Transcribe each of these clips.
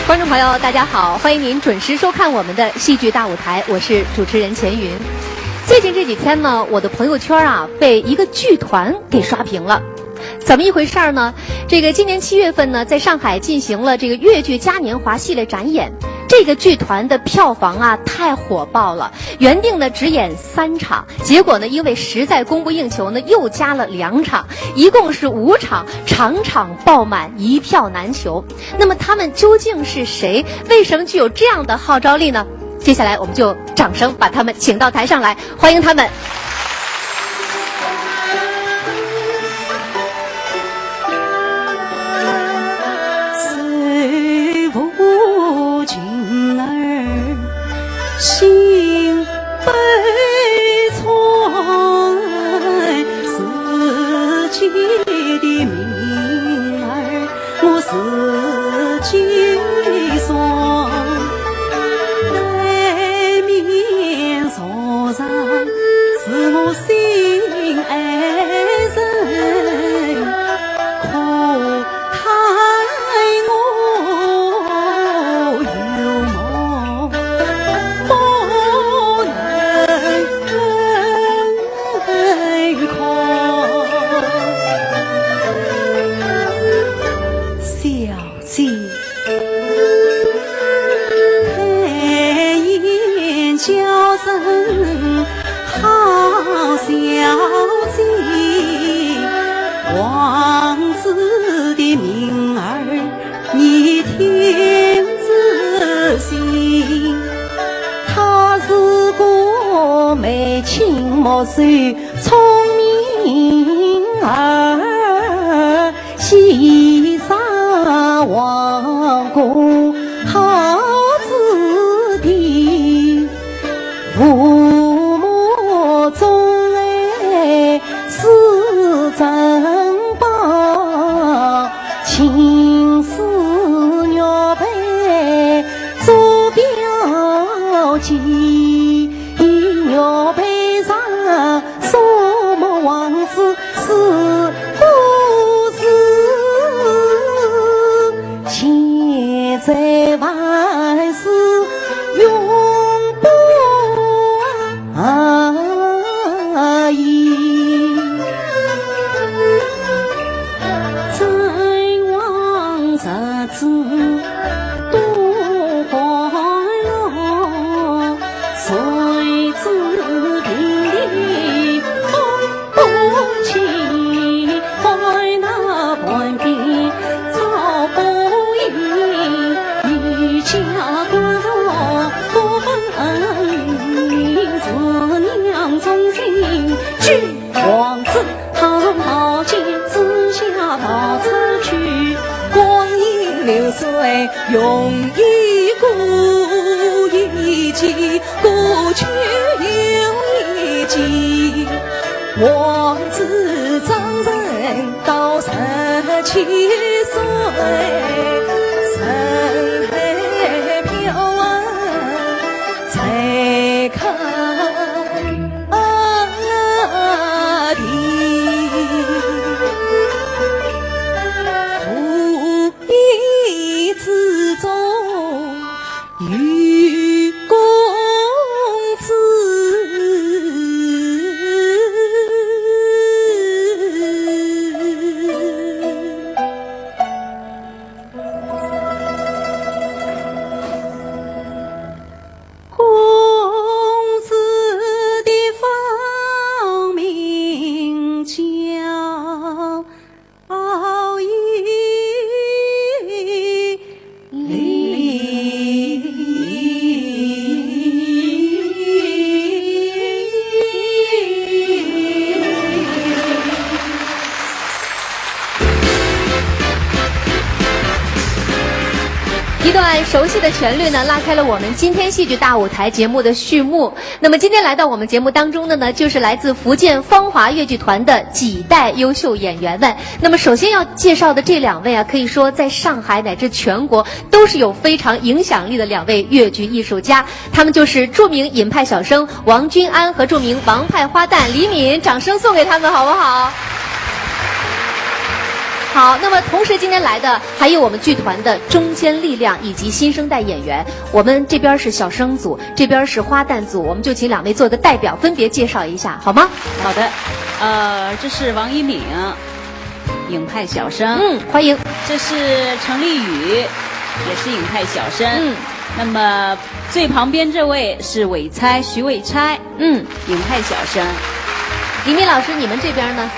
观众朋友，大家好，欢迎您准时收看我们的戏剧大舞台，我是主持人钱云。最近这几天呢，我的朋友圈啊被一个剧团给刷屏了。怎么一回事呢？这个今年7月份呢，在上海进行了这个粤剧嘉年华系列展演。这个剧团的票房啊太火爆了，原定呢只演3场，结果呢因为实在供不应求呢，又加了2场，一共是5场，场场爆满，一票难求。那么他们究竟是谁？为什么具有这样的号召力呢？接下来我们就掌声把他们请到台上来，欢迎他们。心悲怆，自己的命儿我自己算，对面坐上是我心爱人，可叹我有梦不能抗。小姐配言娇声好小姐，王子的名儿你听仔细，他是个眉清目秀聪明儿，喜上皇宫好子弟，父母钟爱是珍宝，亲师玉佩做表记，玉佩上什么王子是故事，现在万事永不移，真王日子多欢乐，谁知平地风不起，开那半边草不赢，一家关着不分子娘忠心，据王子他冒险自下跑出去，光阴流水容易过一季，过去又一季，王子长人到17岁，身黑飘啊才看地，无意之中遇公子的芳名叫一段熟悉的旋律呢，拉开了我们今天戏剧大舞台节目的序幕。那么今天来到我们节目当中的呢，就是来自福建芳华越剧团的几代优秀演员们。那么首先要介绍的这2位啊，可以说在上海乃至全国都是有非常影响力的2位越剧艺术家，他们就是著名尹派小生王君安和著名王派花旦李敏，掌声送给他们好不好？好，那么同时今天来的还有我们剧团的中坚力量以及新生代演员。我们这边是小生组，这边是花旦组，我们就请2位做个代表，分别介绍一下，好吗？好的，这是王一敏，影派小生。欢迎。这是程丽宇，也是影派小生。那么最旁边这位是伟猜，徐伟猜，影派小生。李敏老师，你们这边呢？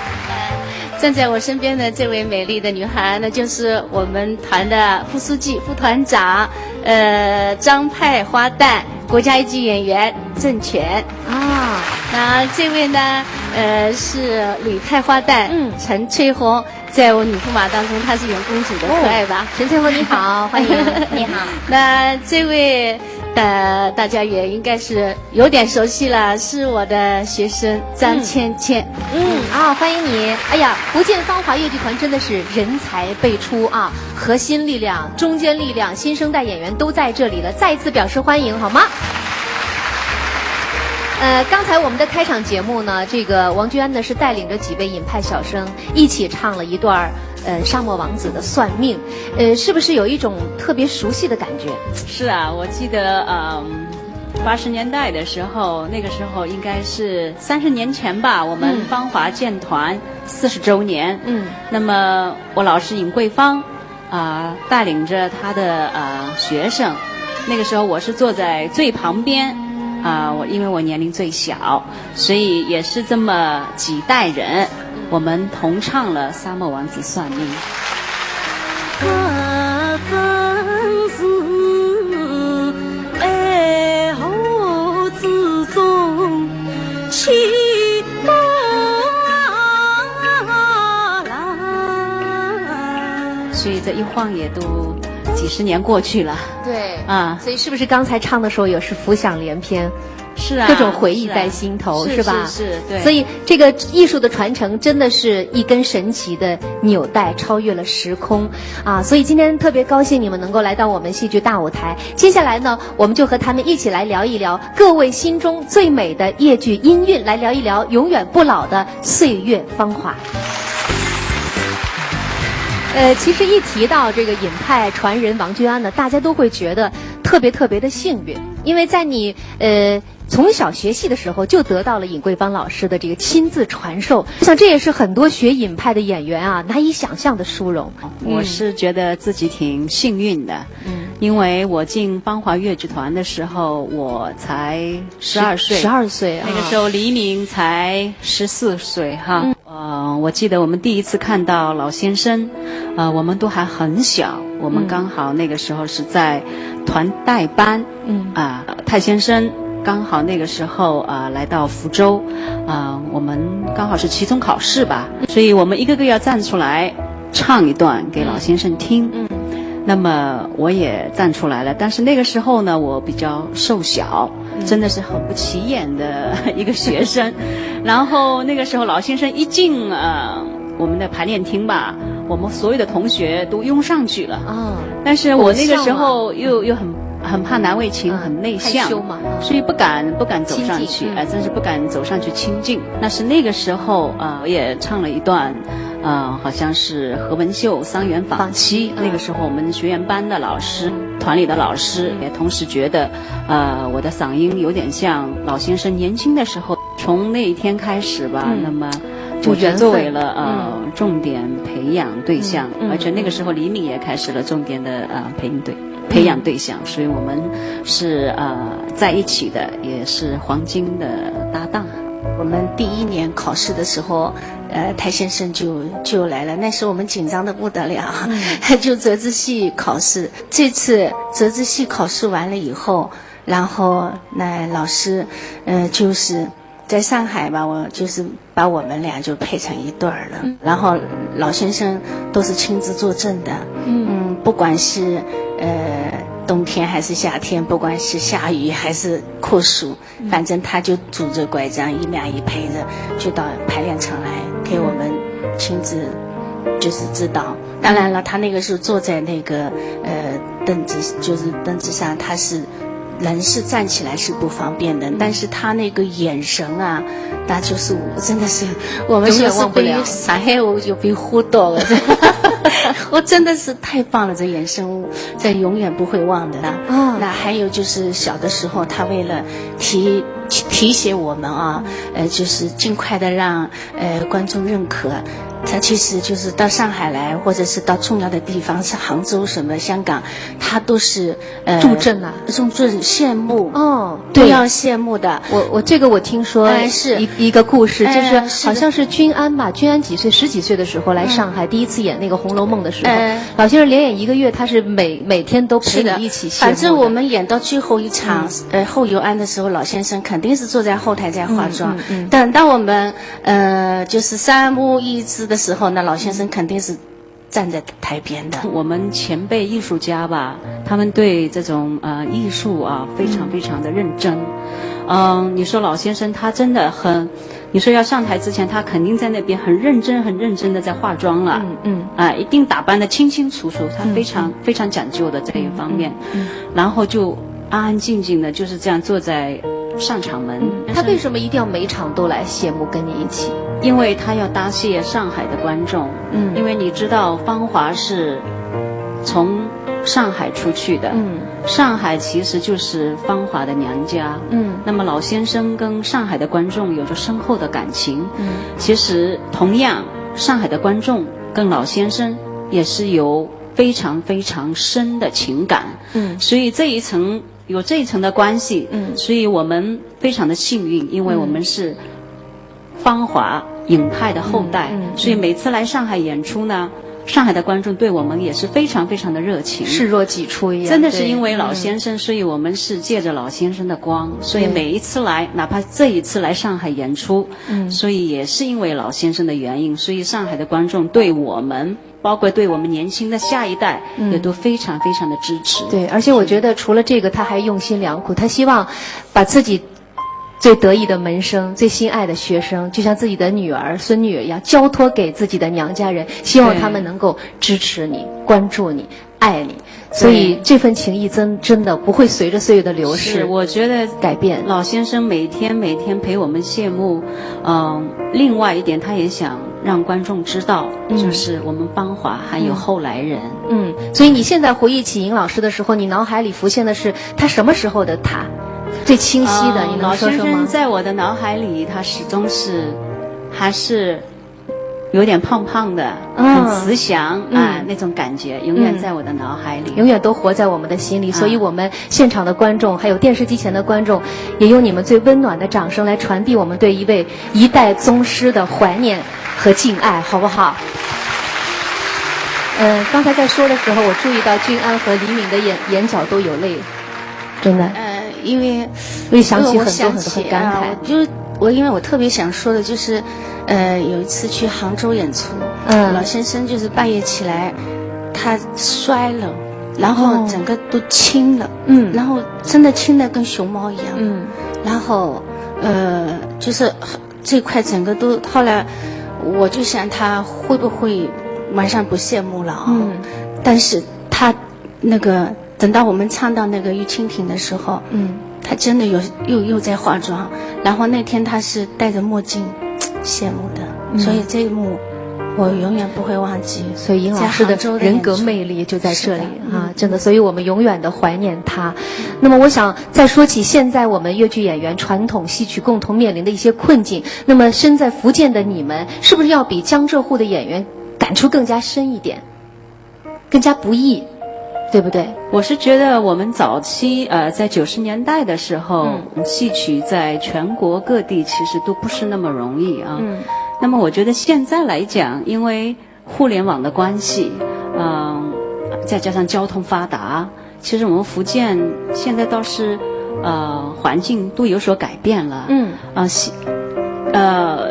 站在我身边的这位美丽的女孩，那就是我们团的副书记、副团长，张派花旦国家一级演员郑权啊。那这位呢，是吕派花旦，陈翠红，在我女驸马当中，她是演公主的，可爱吧？陈翠红你好，欢迎。你好。那这位。大家也应该是有点熟悉了，是我的学生张倩倩。欢迎你。哎呀，福建芳华粤剧团真的是人才辈出啊，核心力量、中坚力量、新生代演员都在这里了，再一次表示欢迎，好吗？刚才我们的开场节目呢，这个王君安呢是带领着几位影派小生一起唱了一段沙漠王子的算命，是不是有一种特别熟悉的感觉？是啊，我记得80年代的时候，那个时候应该是30年前吧，我们芳华建团40周年。那么我老师尹桂芳带领着他的学生，那个时候我是坐在最旁边。因为我年龄最小，所以也是这么几代人，我们同唱了《沙漠王子算命》。这真是爱河之中起波澜。所以这一晃也都几十年过去了。对所以是不是刚才唱的时候也是浮想联翩？是啊，各种回忆在心头，是吧？是，对。所以这个艺术的传承真的是一根神奇的纽带，超越了时空啊！所以今天特别高兴你们能够来到我们戏剧大舞台。接下来呢，我们就和他们一起来聊一聊各位心中最美的粤剧音韵，来聊一聊永远不老的岁月芳华。其实一提到这个尹派传人王君安呢，大家都会觉得特别的幸运，因为在你从小学戏的时候就得到了尹桂芳老师的这个亲自传授，我想这也是很多学尹派的演员啊难以想象的殊荣。我是觉得自己挺幸运的，因为我进芳华粤剧团的时候我才12岁，12岁，那个时候黎明才14岁哈。我记得我们第一次看到老先生，我们都还很小，我们刚好那个时候是在团代班，太先生刚好那个时候来到福州，我们刚好是期中考试吧，所以我们一个个要站出来唱一段给老先生听。那么我也站出来了，但是那个时候呢，我比较瘦小，真的是很不起眼的一个学生。然后那个时候老先生一进我们的排练厅吧，我们所有的同学都拥上去了。但是我那个时候又很怕难为情，很内向，所以不敢走上去，真是不敢走上去亲近。那是那个时候我也唱了一段。好像是何文秀《桑园访妻》，那个时候我们学员班的老师、团里的老师也同时觉得，我的嗓音有点像老先生年轻的时候。从那一天开始吧，那么就作为了重点培养对象，而且那个时候黎明也开始了重点的培养对象，所以我们是在一起的，也是黄金的搭档。我们第1年考试的时候，太先生就来了，那时候我们紧张的不得了，就折子戏考试。这次折子戏考试完了以后，然后那老师，就是在上海吧，我就是把我们俩就配成一对儿了。然后老先生都是亲自坐镇的，不管是冬天还是夏天，不管是下雨还是酷暑，反正他就拄着拐杖一面一陪着，就到排练场来给我们亲自就是指导。当然了，他那个时候坐在那个凳子上，他是人是站起来是不方便的，但是他那个眼神啊，那就是我真的是我们就是被上海话就被唬到了。我真的是太棒了，这衍生物，这永远不会忘的了。啊那还有就是小的时候，他为了提携我们啊，就是尽快的让观众认可。他其实就是到上海来，或者是到重要的地方，是杭州什么香港，他都是助阵啊，助阵羡慕哦，都要羡慕的。我这个我听说是一个故事，就是是好像是君安吧，君安几岁10几岁的时候来上海，第一次演那个《红楼梦》的时候，老先生连演1个月，他是每天都陪你一起羡慕的。反正我们演到最后一场后游庵的时候，老先生肯定是坐在后台在化妆。等到我们就是三幕一支的时候，那老先生肯定是站在台边的。我们前辈艺术家吧，他们对这种艺术啊非常非常的认真。你说老先生他真的很，你说要上台之前，他肯定在那边很认真的在化妆了。一定打扮得清清楚楚，他非常非常讲究的这一方面。然后就安安静静的就是这样坐在上场门。他为什么一定要每场都来谢幕跟你一起？因为他要答谢上海的观众。因为你知道芳华是从上海出去的。上海其实就是芳华的娘家。那么老先生跟上海的观众有着深厚的感情。其实同样上海的观众跟老先生也是有非常非常深的情感。所以有这一层的关系。所以我们非常的幸运，因为我们是芳华影派的后代。所以每次来上海演出呢，上海的观众对我们也是非常非常的热情，视若己出一样。真的是因为老先生，所以我们是借着老先生的光，所以每一次来，哪怕这一次来上海演出，所以也是因为老先生的原因，所以上海的观众对我们，包括对我们年轻的下一代，也都非常非常的支持。对，而且我觉得除了这个，他还用心良苦，他希望把自己最得意的门生、最心爱的学生，就像自己的女儿、孙女一样，交托给自己的娘家人，希望他们能够支持你、关注你、爱你。所以这份情谊真的不会随着岁月的流逝，我觉得改变。老先生每天陪我们谢幕。另外一点，他也想让观众知道，就是我们芳华还有后来人。所以你现在回忆起尹老师的时候，你脑海里浮现的是他什么时候的他？最清晰的，你能说说吗？老先生在我的脑海里，他始终还是有点胖胖的，很慈祥那种感觉，永远在我的脑海里，永远都活在我们的心里。所以我们现场的观众，还有电视机前的观众，也用你们最温暖的掌声来传递我们对一代宗师的怀念和敬爱，好不好？刚才在说的时候，我注意到君安和黎明的眼角都有泪，真的。因为想起很多很多很感慨。因为我特别想说的就是，有一次去杭州演出，老先生就是半夜起来，他摔了，然后整个都青了，然后真的青的跟熊猫一样，然后就是这块整个都，后来我就想他会不会晚上不谢幕了啊？但是他那个。等到我们唱到那个玉蜻蜓的时候，他真的又在化妆，然后那天他是戴着墨镜谢幕的，所以这一幕我永远不会忘记。所以尹老师的人格魅力就在这里啊，真的，所以我们永远的怀念他。那么我想再说起现在我们粤剧演员传统戏曲共同面临的一些困境，那么身在福建的你们，是不是要比江浙沪的演员感触更加深一点，更加不易？对不对？我是觉得我们早期在90年代的时候，戏曲在全国各地其实都不是那么容易啊。那么我觉得现在来讲，因为互联网的关系，再加上交通发达，其实我们福建现在倒是环境都有所改变了。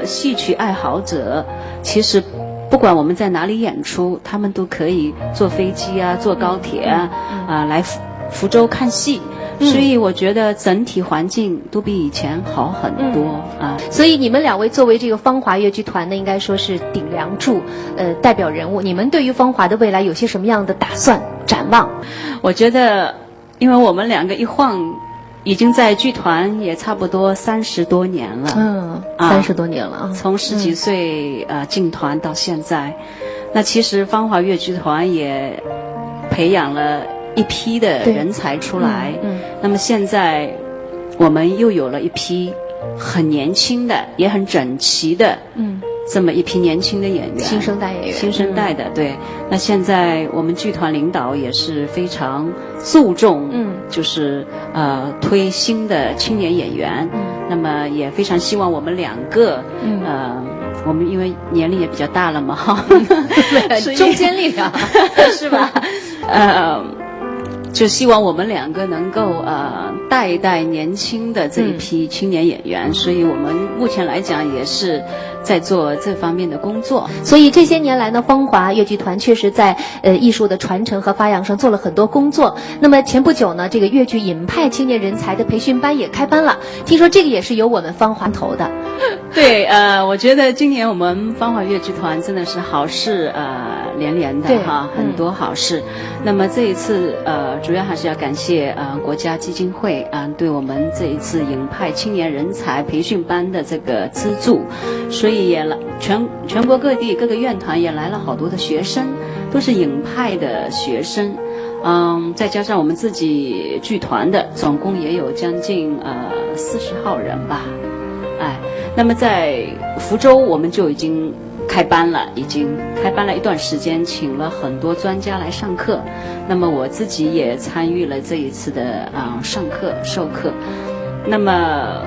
戏曲爱好者其实。不管我们在哪里演出，他们都可以坐飞机啊，坐高铁来福州看戏。所以我觉得整体环境都比以前好很多啊。所以你们两位作为这个芳华粤剧团呢，应该说是顶梁柱，代表人物。你们对于芳华的未来有些什么样的打算展望？我觉得，因为我们两个一晃。已经在剧团也差不多30多年了，30多年了，啊，从10几岁进团到现在，那其实芳华粤剧团也培养了一批的人才出来。那么现在我们又有了一批很年轻的，也很整齐的，这么一批年轻的演员，新生代演员，新生代的，对。那现在我们剧团领导也是非常注重，就是推新的青年演员。那么也非常希望我们两个，我们因为年龄也比较大了嘛，哈，中坚力量是吧？就希望我们两个能够带一带年轻的这一批青年演员，所以我们目前来讲也是在做这方面的工作。所以这些年来呢，芳华粤剧团确实在艺术的传承和发扬上做了很多工作。那么前不久呢，这个粤剧引派青年人才的培训班也开班了，听说这个也是由我们芳华投的。对，我觉得今年我们芳华粤剧团真的是好事连连的哈，很多好事。那么这一次主要还是要感谢国家基金会对我们这一次引派青年人才培训班的这个资助，所以也全国各地各个院团也来了好多的学生，都是引派的学生。再加上我们自己剧团的，总共也有将近40号人吧。那么在福州我们就已经开班了一段时间，请了很多专家来上课。那么我自己也参与了这一次的上课授课。那么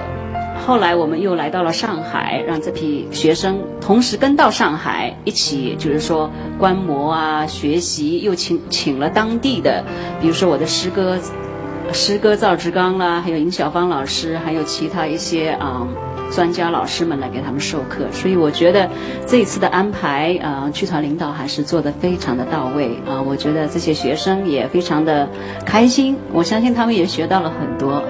后来我们又来到了上海，让这批学生同时跟到上海一起，就是说观摩学习，又请了当地的，比如说我的师哥赵志刚啦，还有尹小芳老师，还有其他一些专家老师们来给他们授课。所以我觉得这一次的安排剧团领导还是做得非常的到位我觉得这些学生也非常的开心，我相信他们也学到了很多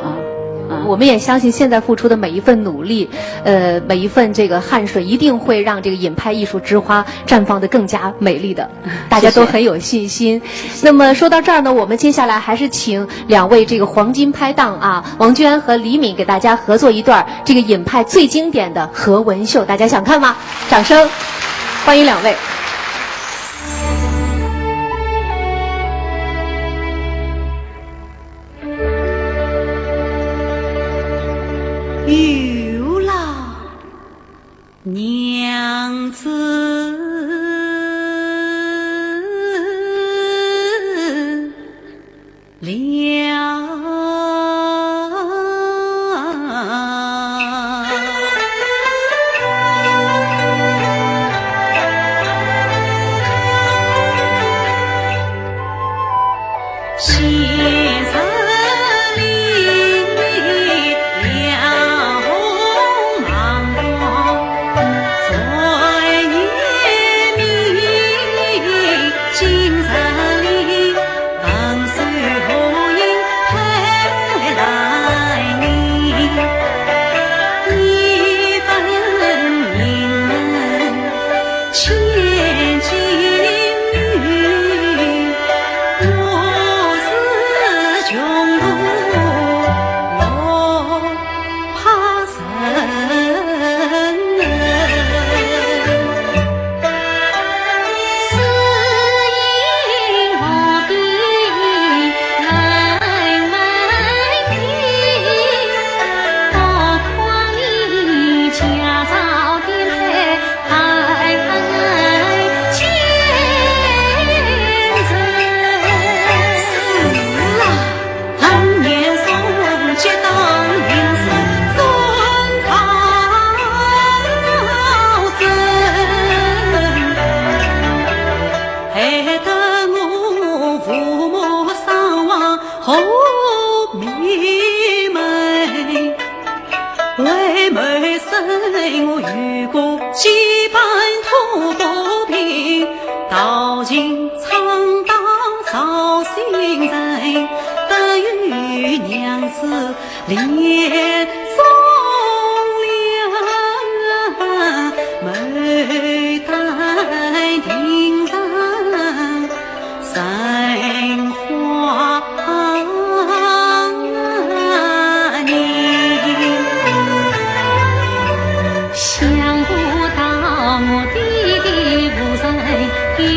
我们也相信现在付出的每一份努力，每一份这个汗水，一定会让这个引派艺术之花绽放得更加美丽的，大家都很有信心。那么说到这儿呢，我们接下来还是请两位这个黄金拍档王娟和李敏给大家合作一段这个引派最经典的何文秀，大家想看吗？掌声欢迎两位。有老娘子想不到我弟弟不在。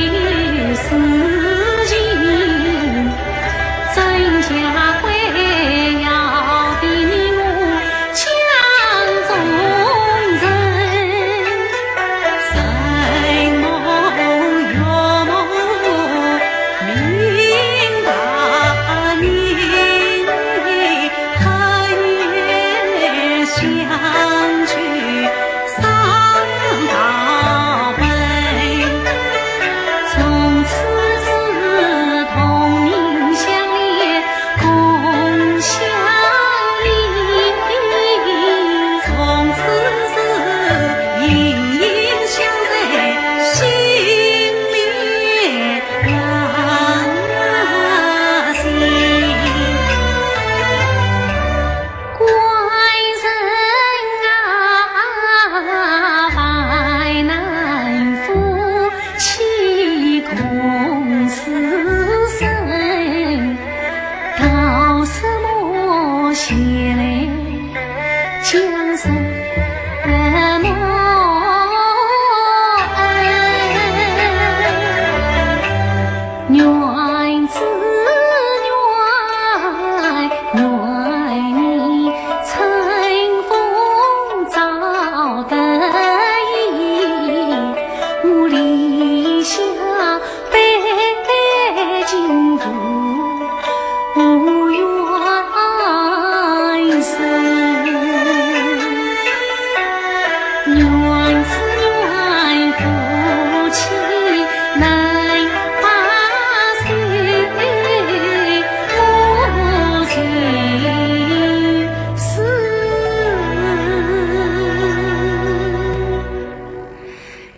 是梦园子园你春风早得意，我理想北京路无缘深，园子园夫妻难把水，无情丝。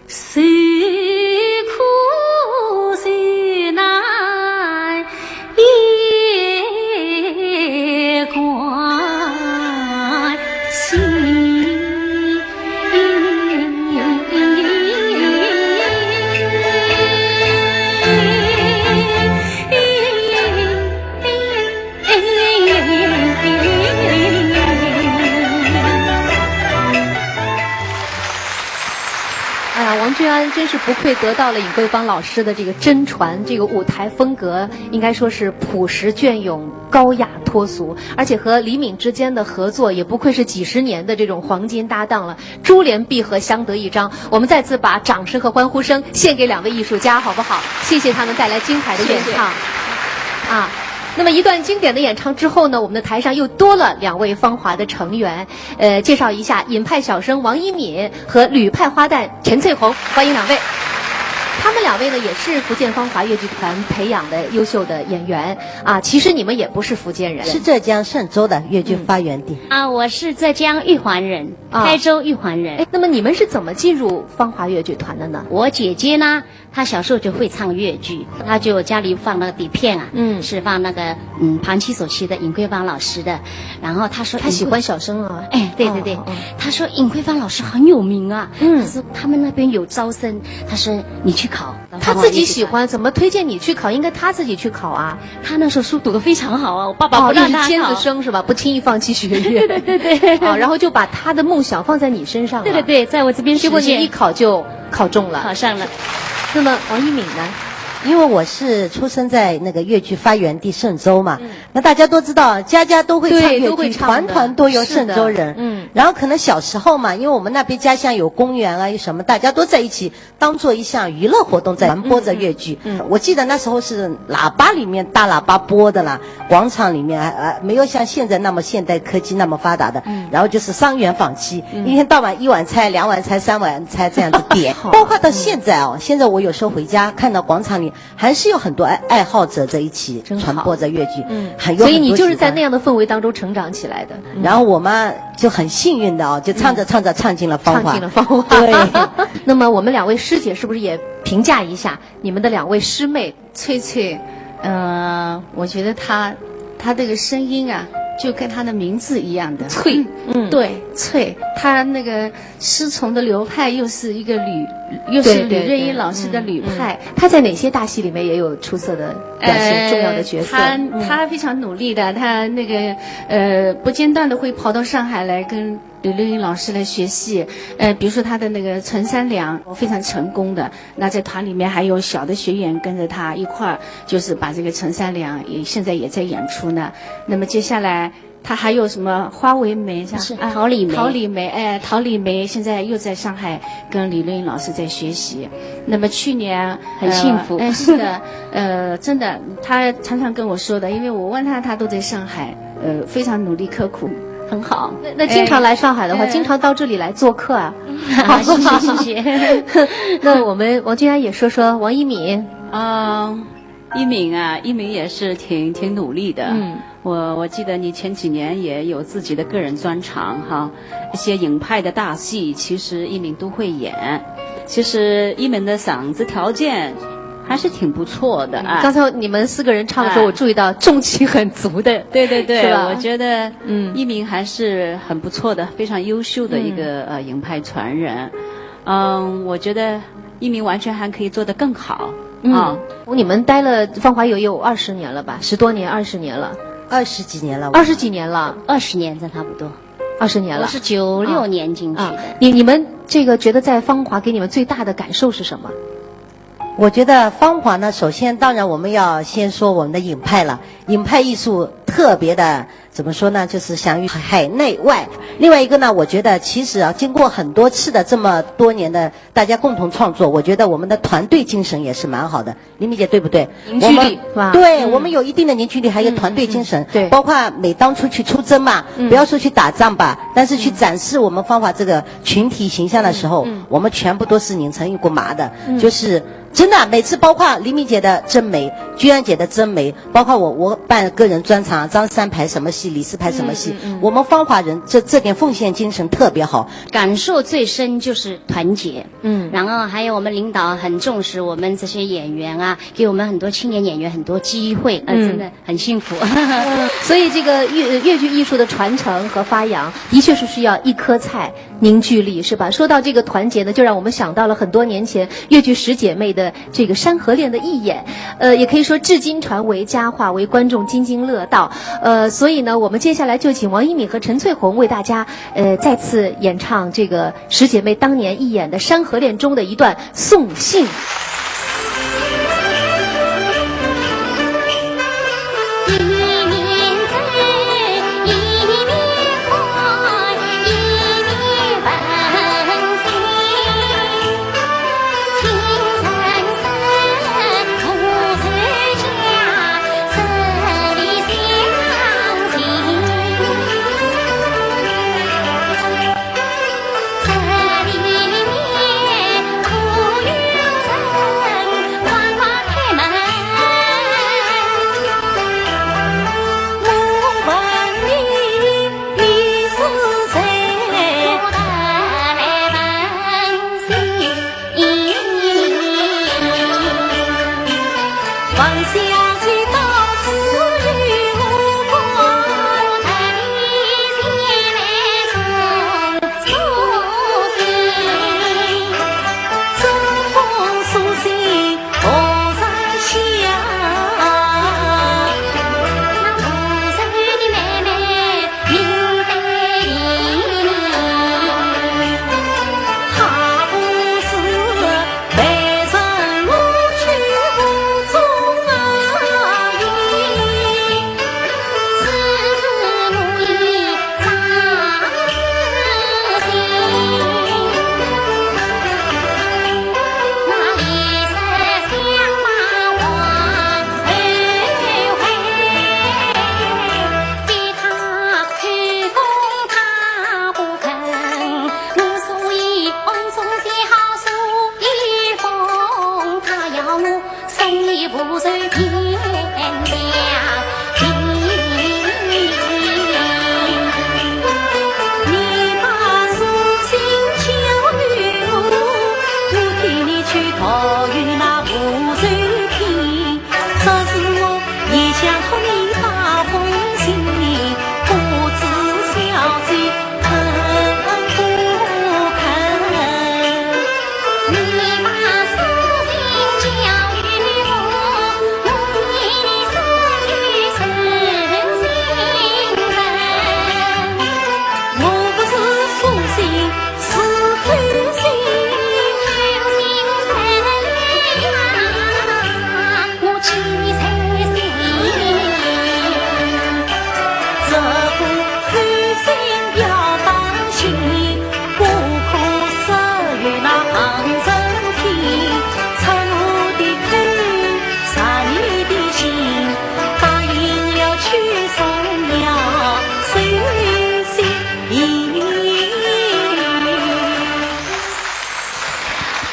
谁苦谁难也关心。哎呀，王君安真是不愧得到了尹桂芳老师的这个真传，这个舞台风格应该说是朴实隽永、高雅脱俗，而且和李敏之间的合作也不愧是几十年的这种黄金搭档了，珠联璧合，相得益彰。我们再次把掌声和欢呼声献给两位艺术家，好不好？谢谢他们带来精彩的演唱。啊。那么一段经典的演唱之后呢，我们的台上又多了两位芳华的成员，介绍一下尹派小生王一敏和吕派花旦陈翠红，欢迎两位。他们两位呢也是福建芳华粤剧团培养的优秀的演员啊。其实你们也不是福建人，是浙江嵊州的粤剧发源地。我是浙江玉环人，台州玉环人。那么你们是怎么进入芳华粤剧团的呢？我姐姐呢，她小时候就会唱粤剧，她就家里放那个底片啊，是放那个庞七所期的尹桂芳老师的。然后她说她喜欢小生啊，对，她说尹桂芳老师很有名啊，她说他们那边有招生，她说你去考。她自己喜欢，怎么推荐你去考？应该她自己去考啊。她那时候书读得非常好啊，我爸爸不让她考。尖子生是吧？不轻易放弃学业。对。然后就把她的梦想放在你身上了。对，在我这边实现。结果你一考就考中了，考上了。那么王一敏呢？因为我是出生在那个粤剧发源地嵊州嘛，那大家都知道，家家都会唱粤剧，团团都有嵊州人。然后可能小时候嘛，因为我们那边家乡有公园啊，有什么，大家都在一起当做一项娱乐活动在传播着粤剧。我记得那时候是喇叭里面大喇叭播的啦，广场里面没有像现在那么现代科技那么发达的。然后就是3元坊期，一天到晚1碗菜、2碗菜、3碗菜这样子点。包括到现在现在我有时候回家看到广场里还是有很多爱好者在一起传播着粤剧，所以你就是在那样的氛围当中成长起来的。然后我妈就很幸运的就唱着唱着唱进了芳华。唱进了芳华。对。那么我们两位师姐是不是也评价一下你们的两位师妹？翠翠，我觉得她这个声音啊，就跟她的名字一样的翠。对，翠。她那个师从的流派又是一个又是吕瑞英老师的吕派。她在哪些大戏里面也有出色的表现，重要的角色。她非常努力的，她那个不间断的会跑到上海来跟吕瑞英老师来学戏。比如说她的那个陈三娘非常成功的，那在团里面还有小的学员跟着她一块儿，就是把这个陈三娘现在也在演出呢。那么接下来她还有什么花为媒是陶李梅，陶李梅现在又在上海跟李瑞英老师在学习。那么去年很幸福。是的，真的，她常常跟我说的，因为我问她都在上海，非常努力刻苦，很好。那经常来上海的话，经常到这里来做客啊。好，谢谢。那我们王君安也说说王一敏。一敏也是挺努力的。我记得你前几年也有自己的个人专场哈，一些影派的大戏，其实一敏都会演。其实一敏的嗓子条件还是挺不错的啊。刚才你们4个人唱的时候，我注意到中气很足的。对，是吧？我觉得一敏还是很不错的，非常优秀的一个影派传人。我觉得一敏完全还可以做得更好。你们待了芳华有20年了吧？10多年、20年了。 20几年了。 20几年了。20年，这差不多。20年了。我是96年进去的。你们这个觉得在芳华给你们最大的感受是什么？我觉得芳华呢，首先当然我们要先说我们的影派了，影派艺术特别的怎么说呢，就是享誉海内外。另外一个呢，我觉得其实啊，经过很多次的这么多年的大家共同创作，我觉得我们的团队精神也是蛮好的。林明姐对不对？凝聚力是吧？对，我们有一定的凝聚力，还有团队精神。对，包括每当出去出征嘛，不要说去打仗吧，但是去展示我们芳华这个群体形象的时候，我们全部都是拧成一股麻的，就是真的每次包括黎明姐的真美，居安姐的真美，包括我办个人专场，张三排什么戏，李四排什么戏，我们芳华人这点奉献精神特别好。感受最深就是团结，然后还有我们领导很重视我们这些演员啊，给我们很多青年演员很多机会，真的很幸福。所以这个粤剧艺术的传承和发扬，的确是需要一颗菜凝聚力，是吧？说到这个团结呢，就让我们想到了很多年前粤剧十姐妹的这个《山河恋》的义演，也可以说至今传为佳话，为观众津津乐道。所以呢，我们接下来就请王一敏和陈翠红为大家再次演唱这个十姐妹当年义演的《山河恋》中的一段送信。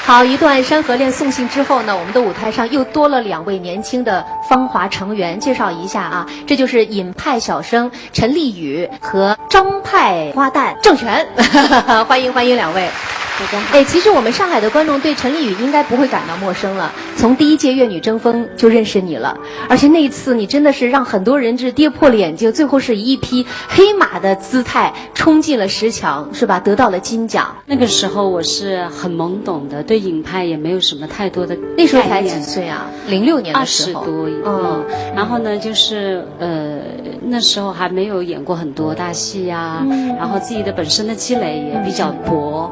好，一段《山河恋》送信之后呢，我们的舞台上又多了2位年轻的芳华成员，介绍一下啊，这就是尹派小生陈丽宇和张派花旦郑璇，欢迎2位。大家好。哎，其实我们上海的观众对陈丽宇应该不会感到陌生了，从第一届粤女争锋就认识你了，而且那一次你真的是让很多人是跌破了眼镜，最后是以一匹黑马的姿态冲进了10强，是吧？得到了金奖。那个时候我是很懵懂的，对影派也没有什么太多的概念。那时候才几岁啊？06年的时候。20多。然后呢，就是那时候还没有演过很多大戏呀，然后自己的本身的积累也比较薄，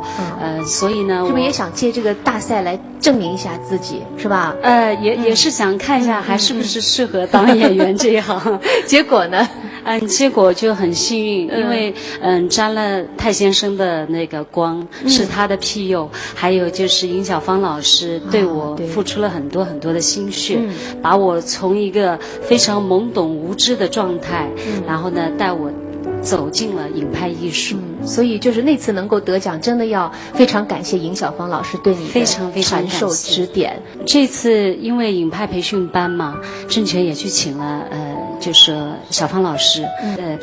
所以呢，是不是也想借这个大赛来证明一下自己，是吧？也是想看一下还是不是适合当演员这一行。结果呢？结果就很幸运，因为沾了泰先生的那个光，是他的庇佑，还有就是尹小芳老师对我付出了很多很多的心血，把我从一个非常懵懂无知的状态，然后呢带我走进了影派艺术。所以就是那次能够得奖，真的要非常感谢尹小芳老师对你非常非常传授指点。这次因为影派培训班嘛，政权也去请了就是小芳老师，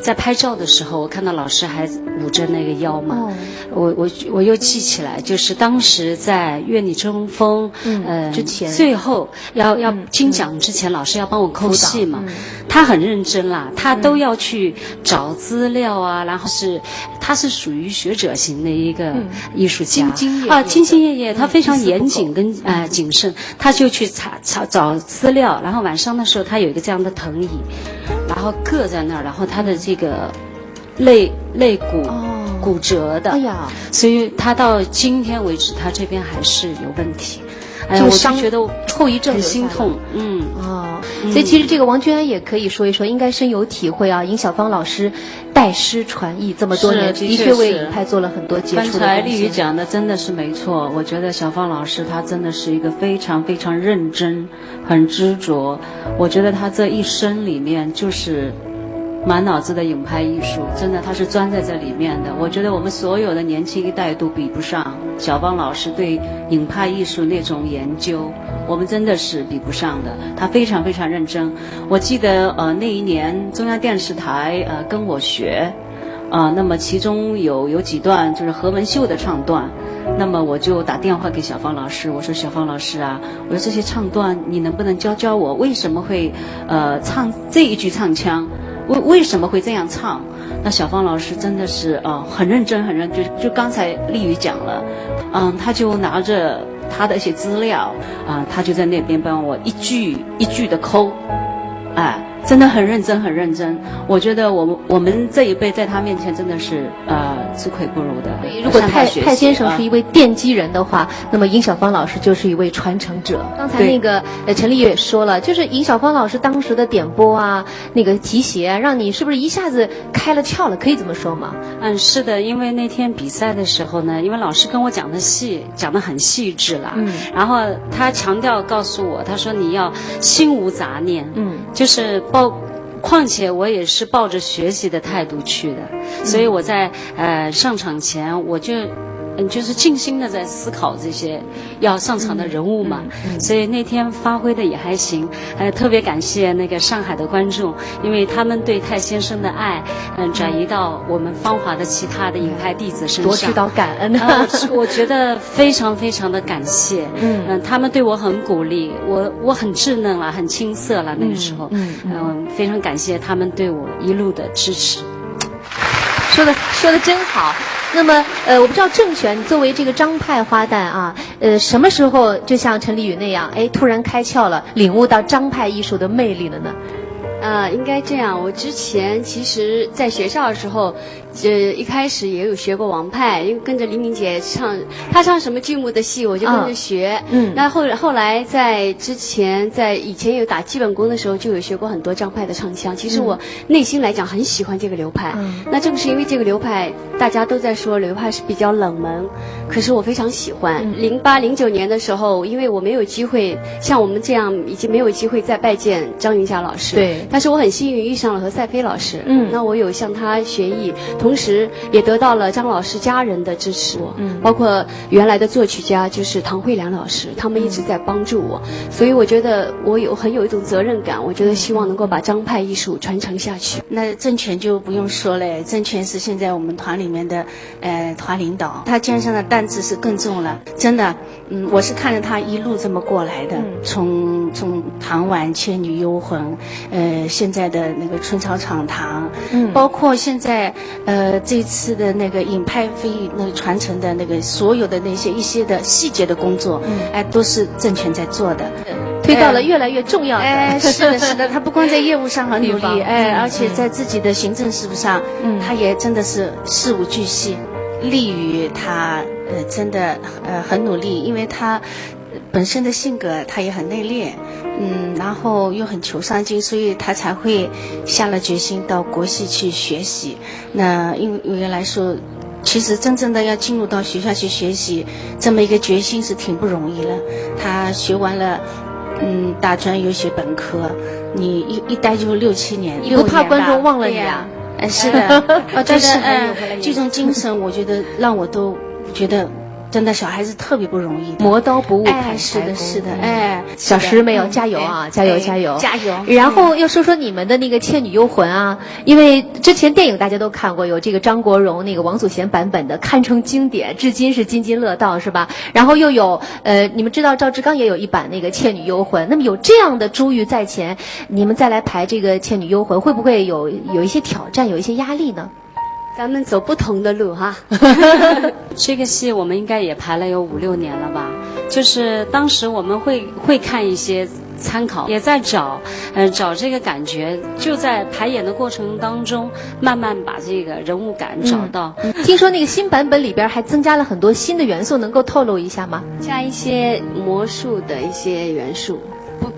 在拍照的时候，我看到老师还捂着那个腰嘛，我又记起来，就是当时在粤女争锋之前最后要金奖之前，老师要帮我抠戏嘛，他很认真啦，他都要去找资料啊，然后他是属于学者型的一个艺术家，兢兢业业，他非常严谨跟谨慎，他就去找资料，然后晚上的时候他有一个这样的藤椅，然后搁在那儿，然后他的这个肋骨骨折的，所以他到今天为止，他这边还是有问题。我就觉得后遗症很心痛，所以其实这个王娟也可以说一说，应该深有体会啊。尹小芳老师代师传艺这么多年，的确为影派做了很多杰出的贡献。刚才丽宇讲的真的是没错，我觉得小芳老师她真的是一个非常非常认真、很执着。我觉得她这一生里面就是满脑子的影派艺术，真的他是钻在这里面的。我觉得我们所有的年轻一代都比不上小芳老师对影派艺术那种研究，我们真的是比不上的。他非常非常认真。我记得那一年中央电视台跟我学，那么其中有几段就是何文秀的唱段。那么我就打电话给小芳老师，我说小芳老师啊，我说这些唱段你能不能教我为什么会唱这一句唱腔？为什么会这样唱？那小芳老师真的是很认真，很认真。就刚才丽宇讲了，他就拿着他的一些资料他就在那边帮我一句一句的抠，真的很认真，很认真。我觉得我们这一辈在他面前真的是自愧不如的。如果泰先生是一位奠基人的话，那么尹小芳老师就是一位传承者。刚才那个陈丽也说了，就是尹小芳老师当时的点拨啊，那个提携啊，让你是不是一下子开了窍了？可以这么说吗？是的，因为那天比赛的时候呢，因为老师跟我讲得很细致啦，然后他强调告诉我，他说你要心无杂念，就是况且我也是抱着学习的态度去的，所以我在上场前我就是静心的在思考这些要上场的人物嘛，所以那天发挥的也还行。特别感谢那个上海的观众，因为他们对泰先生的爱，转移到我们芳华的其他的影派弟子身上，多知道感恩。我觉得非常非常的感谢。他们对我很鼓励，我很稚嫩了，很青涩了那个时候。非常感谢他们对我一路的支持。说的真好。那么我不知道郑权作为这个张派花旦啊，什么时候就像陈丽宇那样，突然开窍了，领悟到张派艺术的魅力了呢？应该这样。我之前其实在学校的时候，一开始也有学过王派，因为跟着黎明姐唱，她唱什么剧目的戏，我就跟着学。那后来在以前有打基本功的时候，就有学过很多张派的唱腔。其实我内心来讲很喜欢这个流派。那正是因为这个流派，大家都在说流派是比较冷门，可是我非常喜欢。08、09年的时候，因为我没有机会像我们这样，已经没有机会再拜见张云霞老师。对。但是我很幸运遇上了何赛飞老师。那我有向他学艺。同同时也得到了张老师家人的支持，包括原来的作曲家就是唐慧良老师，他们一直在帮助我，所以我觉得我很有一种责任感，我觉得希望能够把张派艺术传承下去。那郑权就不用说了，郑权是现在我们团里面的团领导，他肩上的担子是更重了，真的，我是看着他一路这么过来的，从唐婉、倩女幽魂，现在的那个春草闯堂，包括现在这次的那个影派飞那个传承的那个所有的那些一些的细节的工作，都是郑权在做的。推到了越来越重要的，是的，是的，他不光在业务上很努力，而且在自己的行政事务上，他也真的是事无巨细，利于他真的很努力，因为他本身的性格他也很内敛，然后又很求上进，所以他才会下了决心到国系去学习。那因为来说，其实真正的要进入到学校去学习，这么一个决心是挺不容易了。他学完了。大专又学本科，你一待就6、7年，你不怕观众忘了你啊？是的，我觉得这种精神，我觉得让我都觉得。真的，小孩子特别不容易，磨刀不误砍柴工。是的，是的，小石没有，加油啊，加油，加油，加油！然后要说说你们的那个《倩女幽魂》啊，因为之前电影大家都看过，有这个张国荣、那个王祖贤版本的，堪称经典，至今是津津乐道，是吧？然后又有你们知道赵志刚也有一版那个《倩女幽魂》，那么有这样的珠玉在前，你们再来排这个《倩女幽魂》，会不会有一些挑战，有一些压力呢？咱们走不同的路哈。这个戏我们应该也排了有5、6年了吧？就是当时我们会看一些参考，也在找这个感觉，就在排演的过程当中，慢慢把这个人物感找到。听说那个新版本里边还增加了很多新的元素，能够透露一下吗？加一些魔术的一些元素。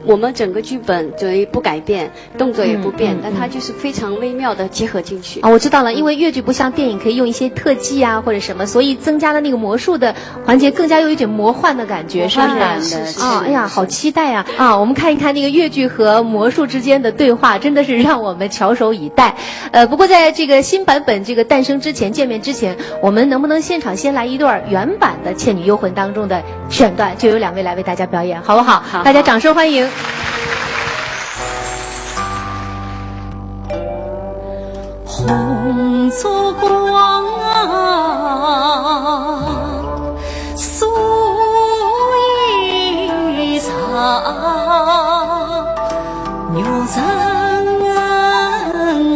我们整个剧本等于不改变，动作也不变，但它就是非常微妙的结合进去。我知道了，因为粤剧不像电影可以用一些特技啊或者什么，所以增加了那个魔术的环节，更加有一点魔幻的感觉，是不是？哎呀，好期待啊！我们看一看那个粤剧和魔术之间的对话，真的是让我们翘首以待。不过在这个新版本这个诞生之前，见面之前，我们能不能现场先来一段原版的《倩女幽魂》当中的选段，就由2位来为大家表演，好不好？好，大家掌声欢迎。红烛光，素衣裳，牛人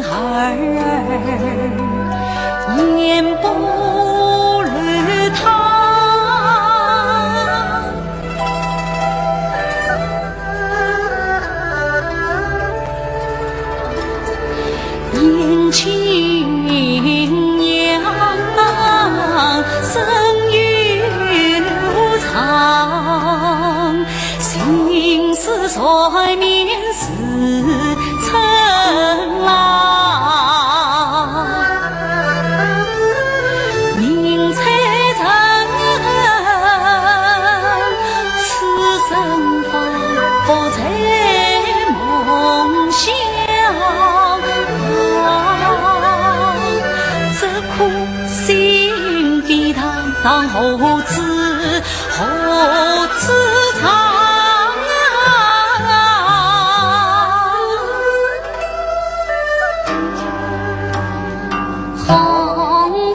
儿言不绿汤。亲娘生于长，心事在面是尘浪。明彩人，此生不在梦乡。心地当后知长红烛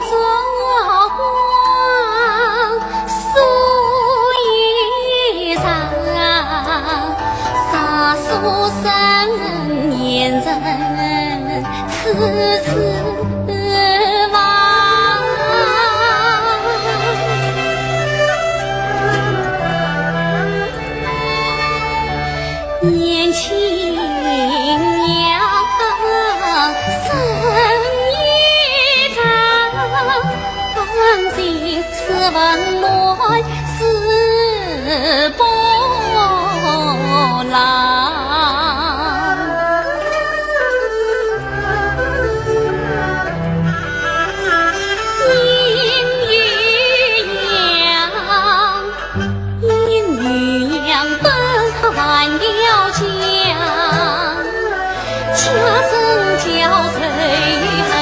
光，素衣裳，杀书生年人次年轻娘生一场，今是文乱是波浪。完了家，家中交催恨，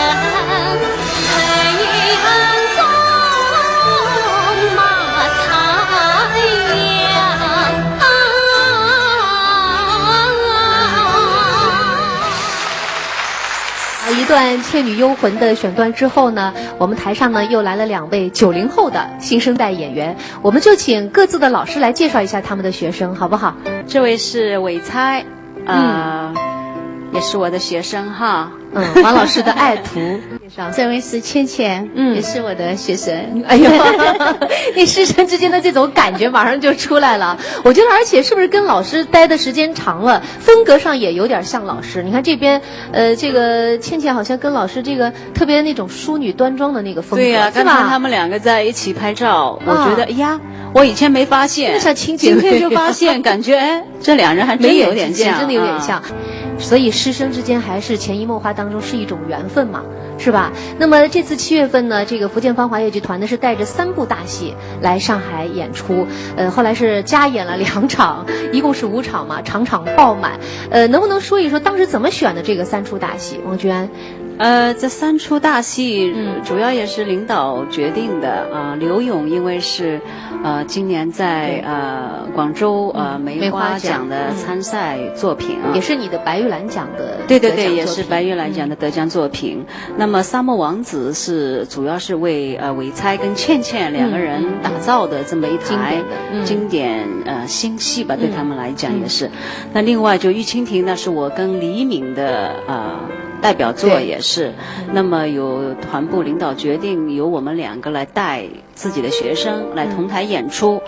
愁段《倩女幽魂》的选段之后呢，我们台上呢又来了2位90后的新生代演员，我们就请各自的老师来介绍一下他们的学生，好不好？这位是伟猜，也是我的学生哈。王老师的爱徒。这位是倩倩，也是我的学生。哎呦，你师生之间的这种感觉马上就出来了。我觉得，而且是不是跟老师待的时间长了，风格上也有点像老师？你看这边，这个倩倩好像跟老师这个特别那种淑女端庄的那个风格，对呀，是吧？刚才他们2个在一起拍照，我觉得，哎呀，我以前没发现，像亲姐妹，今天就发现，感觉哎，这2人还真有点像，真的有点像。所以师生之间还是潜移默化当中是一种缘分嘛，是吧？那么这次7月份呢，这个福建芳华越剧团呢是带着3部大戏来上海演出，后来是加演了2场，一共是5场嘛，场场爆满。能不能说一说当时怎么选的这个3出大戏？王娟。这3出大戏，主要也是领导决定的啊。刘勇因为是今年在广州梅花奖的参赛作品啊，也是你的白玉兰奖的对，也是白玉兰奖的得奖作品。那么《沙漠王子》是主要是为伟猜跟倩倩2个人打造的这么一台经典新戏吧，对他们来讲也是。那另外就《玉蜻蜓》呢，是我跟黎明的代表作也是，那么有团部领导决定由我们2个来带自己的学生来同台演出，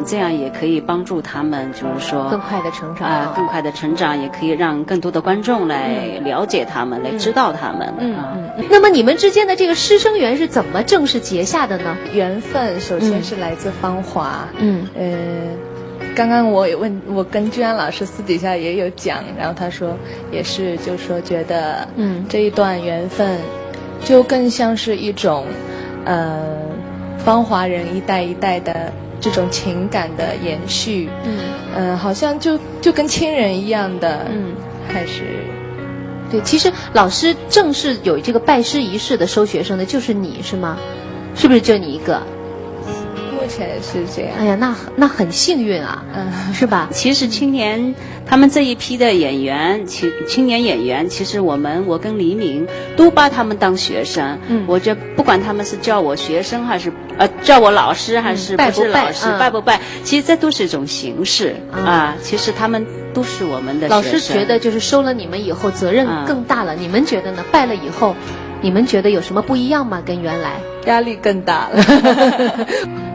这样也可以帮助他们，就是说更快的成长，更快的成长，也可以让更多的观众来了解他们，来知道他们。那么你们之间的这个师生缘是怎么正式结下的呢？缘分首先是来自芳华，刚刚我跟居安老师私底下也有讲，然后他说也是，就说觉得这一段缘分就更像是一种芳华人一代一代的这种情感的延续，好像就跟亲人一样的，还是对。其实老师正式有这个拜师仪式的收学生的就是你是吗？是不是就你一个？目前是这样。哎呀，那很幸运啊，是吧？其实他们这一批的演员，青年演员，其实我跟黎明都把他们当学生。我觉得不管他们是叫我学生还是叫我老师，还是不是老师，拜不拜，其实这都是一种形式啊。其实他们都是我们的学生。老师觉得就是收了你们以后责任更大了，你们觉得呢？拜了以后，你们觉得有什么不一样吗？跟原来？压力更大了。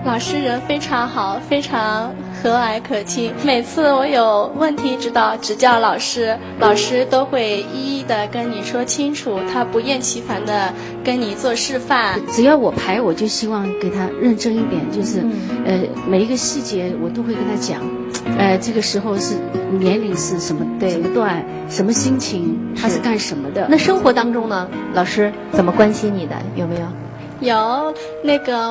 老师人非常好，非常和蔼可亲。每次我有问题指教老师，老师都会一一的跟你说清楚，他不厌其烦的跟你做示范。只要我排，我就希望给他认真一点，就是每一个细节我都会跟他讲。这个时候是年龄是什么什么段，什么心情，他是干什么的。那生活当中呢，老师怎么关心你的？有没有？有，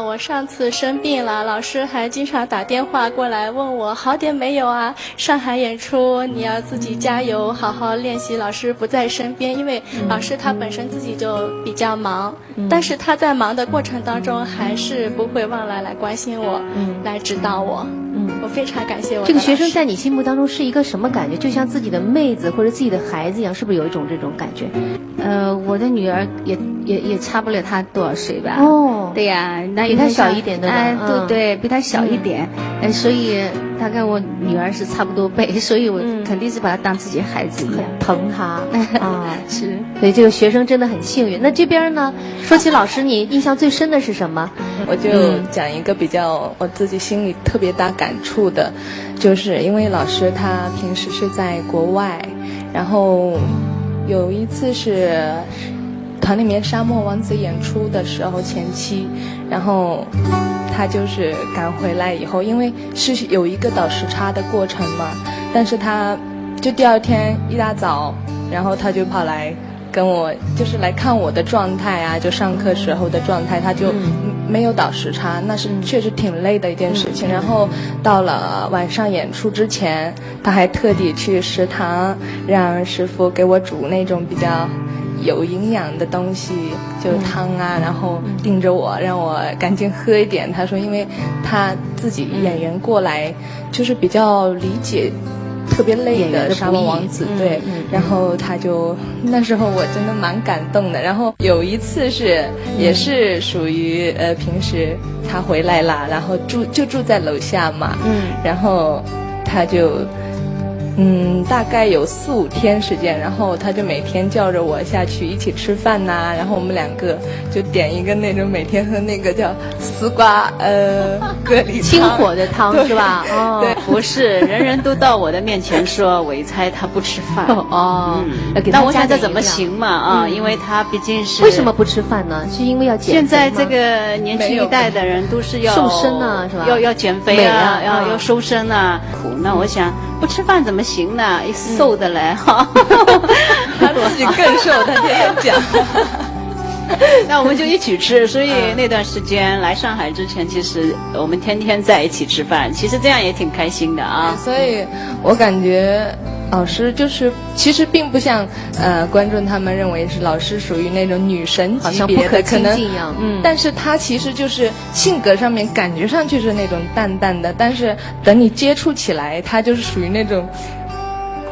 我上次生病了，老师还经常打电话过来问我好点没有啊？上海演出你要自己加油，好好练习。老师不在身边，因为老师他本身自己就比较忙，但是他在忙的过程当中还是不会忘了来关心我，来指导我。我非常感谢我的这个学生在你心目当中是一个什么感觉？就像自己的妹子或者自己的孩子一样，是不是有一种这种感觉？我的女儿也差不了她多少岁吧？哦，对呀，那比她小一点的吧？对，比她小一点。所以大概我女儿是差不多辈，所以我肯定是把她当自己孩子一样疼她啊。是，所以这个学生真的很幸运。那这边呢？说起老师，你印象最深的是什么？我就讲一个比较我自己心里特别大感触的，就是因为老师他平时是在国外，然后有一次是团里面沙漠王子演出的时候前期，然后他就是赶回来以后，因为是有一个倒时差的过程嘛，但是他就第二天一大早，然后他就跑来跟我就是来看我的状态啊，就上课时候的状态，他就没有倒时差，那是确实挺累的一件事情。然后到了晚上演出之前，他还特地去食堂让师傅给我煮那种比较有营养的东西，就汤啊，然后盯着我让我赶紧喝一点。他说因为他自己演员过来就是比较理解特别累的沙漠王子，对，然后他就那时候我真的蛮感动的。然后有一次也是属于平时他回来啦，然后住在楼下嘛，然后他就大概有4、5天时间，然后他就每天叫着我下去一起吃饭呐，然后我们2个就点一个那种每天喝那个叫丝瓜蛤蜊汤，清火的汤是吧？哦，对，不是，人人都到我的面前说伟猜他不吃饭哦，那我想这怎么行嘛啊？因为他毕竟是为什么不吃饭呢？是因为要减肥吗？现在这个年轻一代的人都是要瘦身啊，是吧？要减肥啊，要瘦身啊，苦。那我想不吃饭怎么行呢？一瘦的来哈，他自己更瘦，他天天讲。那我们就一起吃，所以那段时间来上海之前，其实我们天天在一起吃饭，其实这样也挺开心的啊。所以我感觉老师就是其实并不像观众他们认为是老师属于那种女神级别的，可能但是她其实就是性格上面感觉上去是那种淡淡的，但是等你接触起来，她就是属于那种。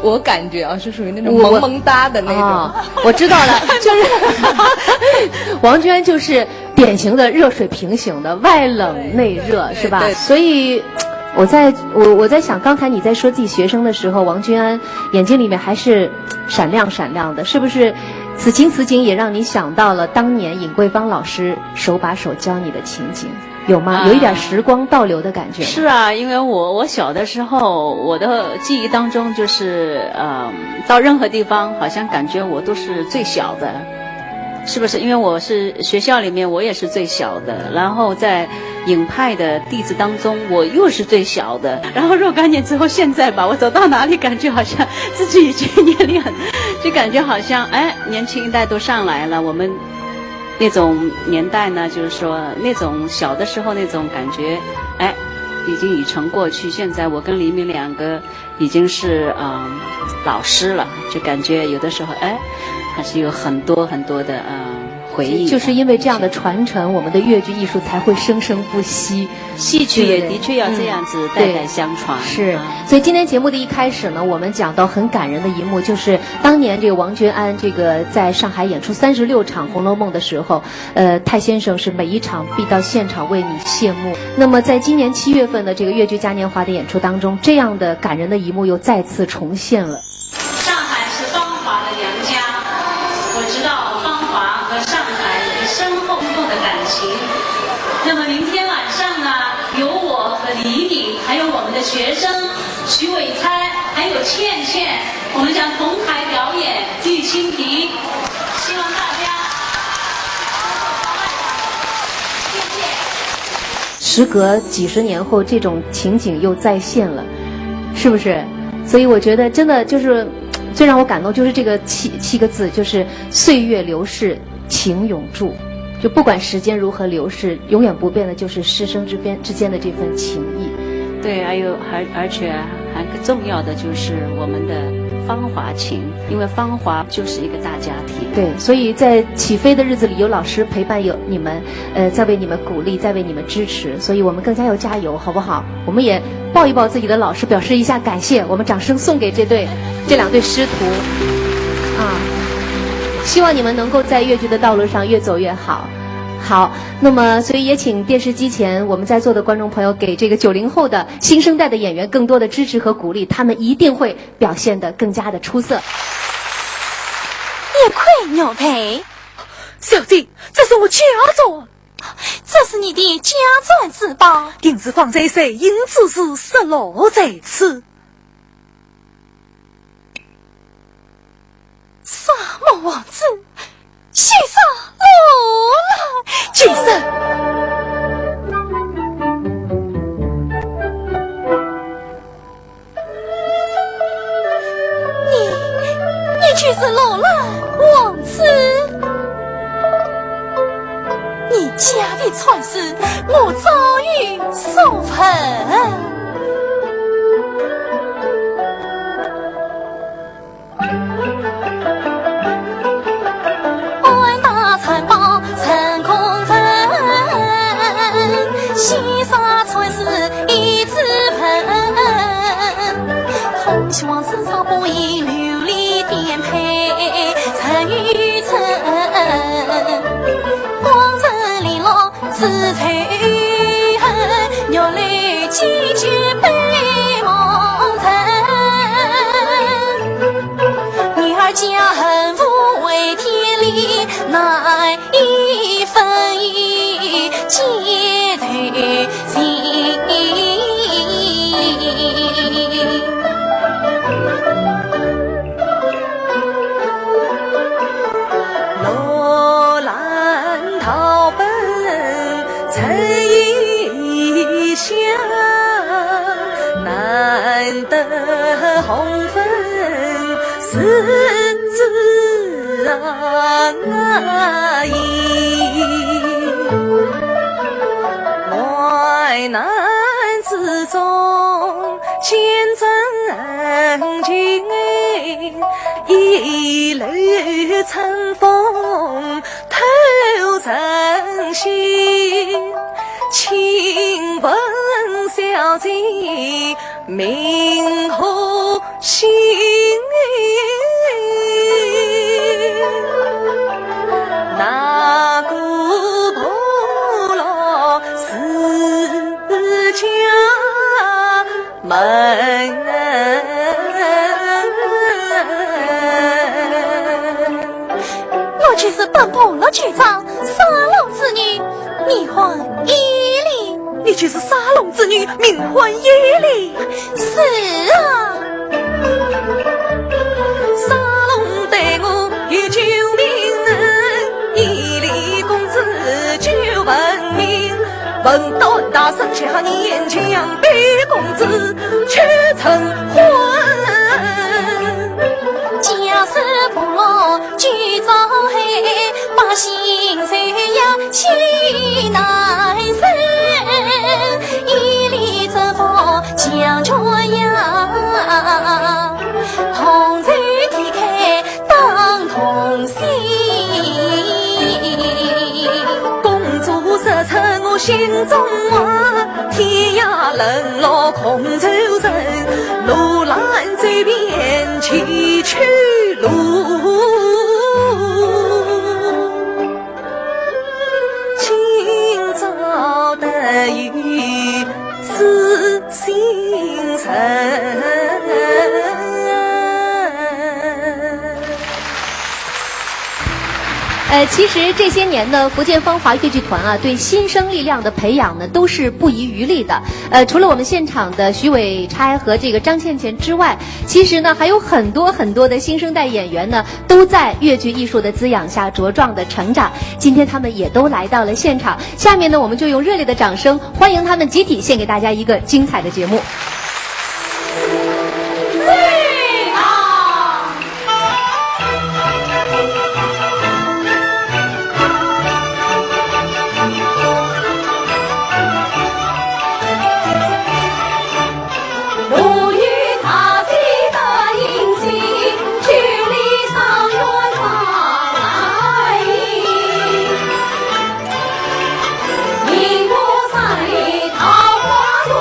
我感觉是属于那种萌萌哒的那种。我知道了，就是王娟就是典型的热水瓶型的，外冷内热，是吧？所以我在想，刚才你在说自己学生的时候，王君安眼睛里面还是闪亮闪亮的，是不是？此情此景也让你想到了当年尹桂芳老师手把手教你的情景。有吗？有一点时光倒流的感觉。是啊，因为我小的时候，我的记忆当中就是到任何地方好像感觉我都是最小的，是不是？因为我是学校里面我也是最小的，然后在影派的弟子当中我又是最小的，然后若干年之后现在吧，我走到哪里感觉好像自己已经年龄很，就感觉好像年轻一代都上来了，我们。那种年代呢，就是说那种小的时候那种感觉，已经已成过去。现在我跟黎明2个已经是老师了，就感觉有的时候还是有很多很多的回忆。就是因为这样的传承，我们的粤剧艺术才会生生不息。戏曲也的确要这样子代代相传。是，所以今天节目的一开始呢，我们讲到很感人的一幕，就是当年这个王娟安这个在上海演出36场《红楼梦》的时候，太先生是每一场必到现场为你谢幕。那么在今年7月份的这个粤剧嘉年华的演出当中，这样的感人的一幕又再次重现了。上海是芳华的娘家，我知道芳华和上海有深厚的感情。那么明天晚上呢，有我和李敏，还有我们的学生徐伟猜，还有倩倩，我们将同台表演《玉蜻蜓》，希望大家谢谢。时隔几十年后，这种情景又再现了，是不是？所以我觉得真的就是最让我感动就是这个七个字，就是岁月流逝，情永驻。就不管时间如何流逝，永远不变的就是师生之间的这份情谊。对，而且还更重要的就是我们的芳华情，因为芳华就是一个大家庭。对，所以在起飞的日子里，有老师陪伴，有你们，在为你们鼓励，在为你们支持，所以我们更加要加油，好不好？我们也抱一抱自己的老师，表示一下感谢。我们掌声送给这2对师徒啊！希望你们能够在粤剧的道路上越走越好。好，那么所以也请电视机前我们在座的观众朋友给这个90后的新生代的演员更多的支持和鼓励，他们一定会表现得更加的出色。也亏牛培，小姐，这是我家传，这是你的家传之宝，定是放在谁因此事失落在此。沙漠王子，西沙罗兰，举手。你却是罗兰王子，你家的传世，我早已所闻。西沙传世一枝盆，红霞荒城里落是翠恨，鸟来几句悲梦尘。女儿家恨父为天理，难以分一皆在心。罗兰逃奔曾异乡，难得红粉是自意，淮南之中见真情，一缕春风透人心，请问小姐名何姓？那个婆罗是家门。我却是本部落局长沙龙之女，名唤伊犁。你却是沙龙之女，名唤伊犁。是啊，沙龙对我有救命恩，伊犁公子就闻名。闻到大声下你眼前被公子却成婚。假使部落聚早黑，百姓谁呀气难伸。伊犁这方将军呀，同舟提开当同心。公主实称我心中话，天涯沦落空愁人，路难走遍崎岖路。今朝得遇是心神。其实这些年呢，福建芳华粤剧团啊，对新生力量的培养呢，都是不遗余力的。除了我们现场的徐伟钗和这个张倩倩之外，其实呢，还有很多很多的新生代演员呢，都在粤剧艺术的滋养下茁壮的成长。今天他们也都来到了现场，下面呢，我们就用热烈的掌声欢迎他们集体献给大家一个精彩的节目。明目赛桃花中。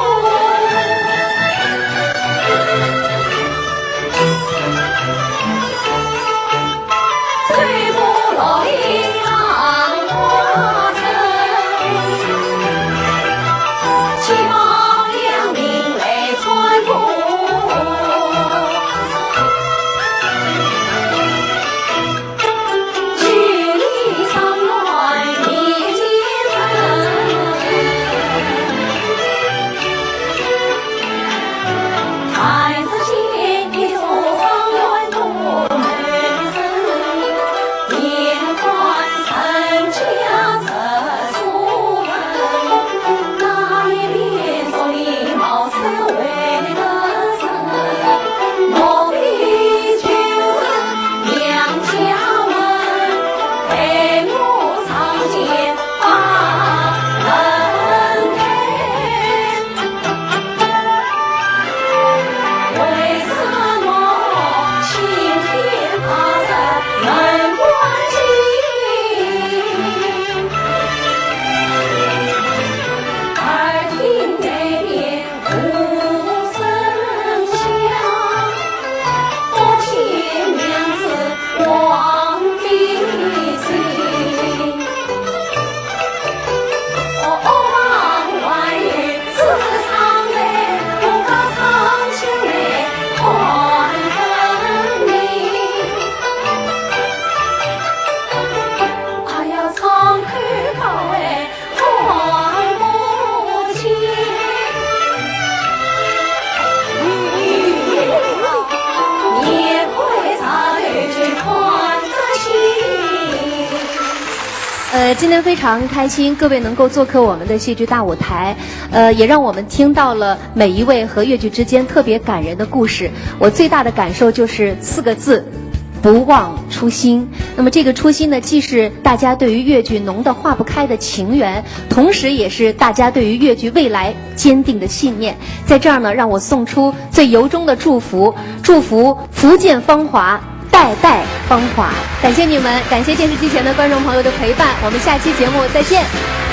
今天非常开心，各位能够做客我们的戏剧大舞台，也让我们听到了每一位和越剧之间特别感人的故事。我最大的感受就是4个字：不忘初心。那么这个初心呢，既是大家对于越剧浓得化不开的情缘，同时也是大家对于越剧未来坚定的信念。在这儿呢，让我送出最由衷的祝福，祝福福建芳华，代代芳华。感谢你们，感谢电视机前的观众朋友的陪伴，我们下期节目再见。